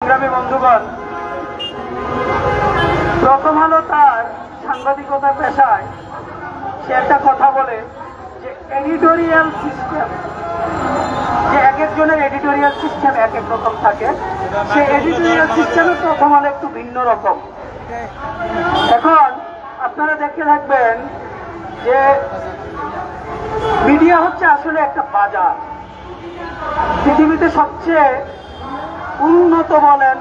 সংগ্রামী বন্ধুগণ, প্রথম আলো তার সাংবাদিকতা পেশায় সে একটা কথা বলে যে এডিটোরিয়াল সিস্টেম, যে এক একজনের এডিটোরিয়াল সিস্টেম এক এক রকম থাকে, সেই এডিটোরিয়াল সিস্টেমে প্রথম আলো একটু ভিন্ন রকম। এখন আপনারা দেখতে থাকবেন যে মিডিয়া হচ্ছে আসলে একটা বাজার। পৃথিবীতে সবচেয়ে উন্নত বলেন,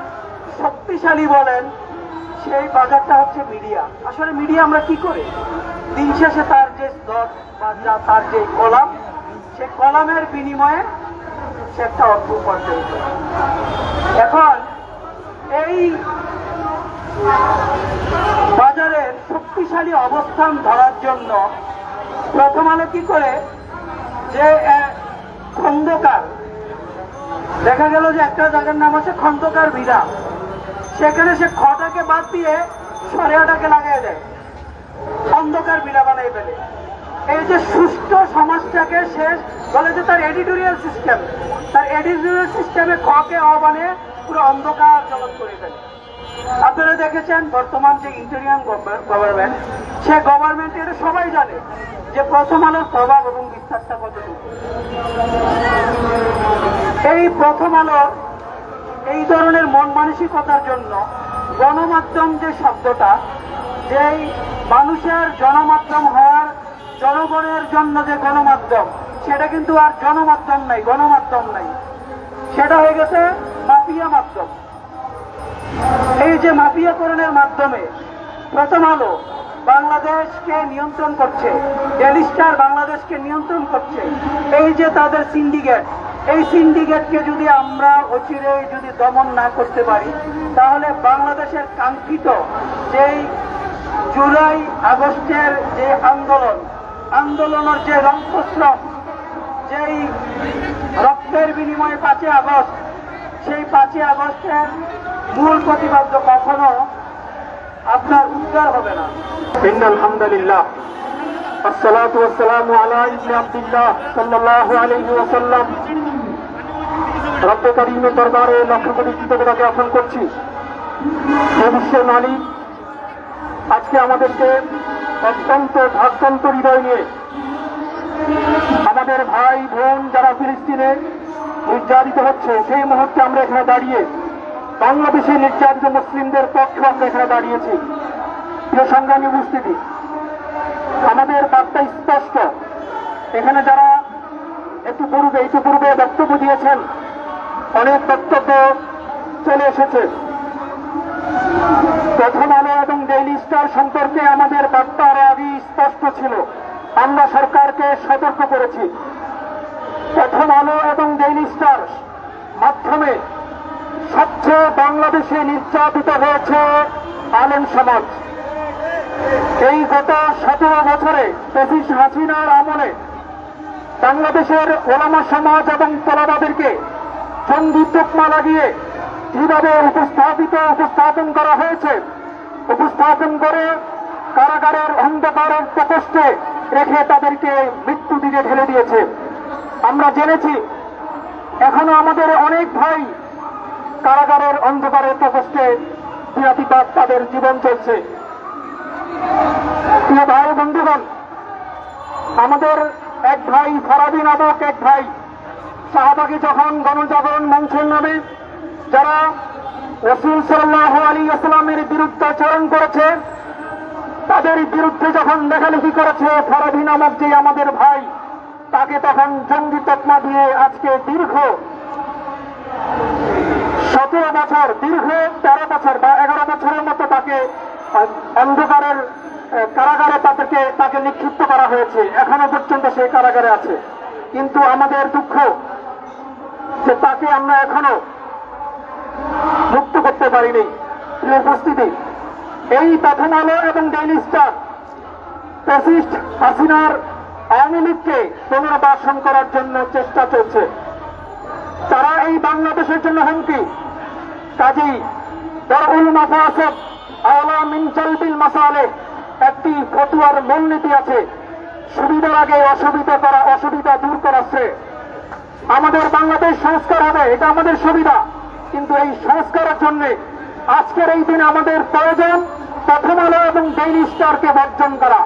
শক্তিশালী বলেন, সেই বাজারটা হচ্ছে মিডিয়া। আসলে মিডিয়া আমরা কি করি, দিন শেষে তার যে দর বা তার যে কলাম, সে কলামের বিনিময়ে সে একটা অর্থ উপার্জন করে। এখন এই বাজারের শক্তিশালী অবস্থান ধরার জন্য প্রথম আলো কি করে, যে খন্দকার, দেখা গেল যে একটা জায়গার নাম আছে খন্দকার বিরা, সেখানে সে খটাকে বাদ দিয়ে সরিয়াটাকে লাগিয়ে দেয়, খন্দকার বিরা বানাই ফেলে। এই যে সুষ্ঠু সমাজটাকে শেষ বলে যে তার এডিটোরিয়াল সিস্টেম, তার এডিটোরিয়াল সিস্টেমে খকে অ বানিয়ে পুরো অন্ধকার জগৎ করে ফেলে। আপনারা দেখেছেন বর্তমান যে ইন্টারিয়াম গভর্নমেন্ট, সে গভর্নমেন্ট এটা সবাই জানে যে প্রথম আলোর প্রভাব এবং বিস্তারটা কতটুকু। এই প্রথম আলোর এই ধরনের মন মানসিকতার জন্য গণমাধ্যম যে শব্দটা, যেই মানুষের জনমাধ্যম হওয়ার, জনগণের জন্য যে গণমাধ্যম, সেটা কিন্তু আর জনমাধ্যম নাই, গণমাধ্যম নাই, সেটা হয়ে গেছে মাফিয়া মাধ্যম। এই যে মাফিয়াকরণের মাধ্যমে প্রথম আলো বাংলাদেশকে নিয়ন্ত্রণ করছে, ডেইলি স্টার বাংলাদেশকে নিয়ন্ত্রণ করছে, এই যে তাদের সিন্ডিকেট, এই সিন্ডিকেটকে যদি আমরা অচিরেই যদি দমন না করতে পারি, তাহলে বাংলাদেশের কাঙ্ক্ষিত যেই জুলাই আগস্টের যে আন্দোলনের যে রক্তস্রোত, যেই রক্তের বিনিময়ে 5 আগস্ট, সেই 5 আগস্টের মূল প্রতিপাদ্য কখনো আপনার উদ্ধার হবে না। ইন্নাল হামদুলিল্লাহ, আসসালাতু ওয়াসসালামু আলা ইবনে আব্দুল্লাহ সাল্লাল্লাহু আলাইহি ওয়াসাল্লাম। রব্বে কারীমের দরবারে লক্ষ কোটি কৃতজ্ঞতা জ্ঞাপন করছি। হে বিশ্বের মালিক, আজকে আমাদেরকে অত্যন্ত ভারাক্রান্ত হৃদয় নিয়ে আমাদের ভাই বোন যারা ফিলিস্তিনে নির্যাতিত হচ্ছে, সেই মুহূর্তে আমরা এখানে দাঁড়িয়ে বাংলাদেশে নির্যাতিত মুসলিমদের পক্ষে আমরা এখানে দাঁড়িয়েছি। প্রিয় সংগ্রামী উপস্থিতি, আমাদের বার্তা স্পষ্ট। এখানে যারা ইতিপূর্বে বক্তব্য দিয়েছেন, অনেক বক্তব্য চলে এসেছে। প্রথম আলো এবং ডেইলি স্টার সম্পর্কে আমাদের বার্তা আরো আগে স্পষ্ট ছিল, আমরা সরকারকে সতর্ক করেছি। প্রথম আলো এবং ডেইলি স্টার মাধ্যমে সবচেয়ে বাংলাদেশে নির্যাতিত হয়েছে আলেম সমাজ। এই গত 17 বছরে ফ্যাসিস্ট হাসিনার আমলে বাংলাদেশের ওলামা সমাজ এবং তোলাবাদেরকে জঙ্গি তকমা লাগিয়ে যেভাবে উপস্থাপন করা হয়েছে, উপস্থাপন করে কারাগারের অন্ধকারের প্রকোষ্ঠে রেখে তাদেরকে মৃত্যু দিকে ঢেলে দিয়েছে। আমরা জেনেছি এখনো আমাদের অনেক ভাই কারাগারের অন্ধকারের প্রকোষ্ঠে বিরাতিপাত তাদের জীবন চলছে। প্রিয় ভাই বন্ধুগণ, আমাদের এক ভাই ফরাদি নামক এক ভাই শাহবাগে যখন গণজাগরণ মঞ্চের নামে যারা রাসূল সাল্লাল্লাহু আলাইহি ওয়াসাল্লামের বিরুদ্ধাচরণ করেছে, তাদের বিরুদ্ধে যখন লেখালেখি করেছে, ফরাদি নামক যে আমাদের ভাই, তাকে তখন জঙ্গি তকমা দিয়ে আজকে দীর্ঘ 17 বছর, দীর্ঘ 13 বছর বা 11 বছরের মতো তাকে অন্ধকারের কারাগারে তাকে নিক্ষিপ্ত করা হয়েছে। এখনো পর্যন্ত সেই কারাগারে আছে। কিন্তু আমাদের দুঃখ যে তাকে আমরা এখনো মুক্ত করতে পারিনি। প্রিয় উপস্থিতি, এই প্রথম আলো এবং ডেইলি স্টার ফ্যাসিস্ট হাসিনার আওয়ামী লীগকে পুনর্বাসন করার জন্য চেষ্টা চলছে। তারা এই বাংলাদেশের জন্য হুমকি। কাজেই দারুল মাফাসাদ আওলা মিন জালবিল মাসালিহ একটি ফতোয়ার মূলনীতি আছে, সুবিধার আগে অসুবিধা দূর করাচ্ছে। আমাদের বাংলাদেশ সংস্কার হবে, এটা আমাদের সুবিধা। কিন্তু এই সংস্কারের জন্য আজকের এই দিনে আমাদের প্রয়োজন প্রথম আলো এবং ডেইলি স্টারকে বর্জন করা।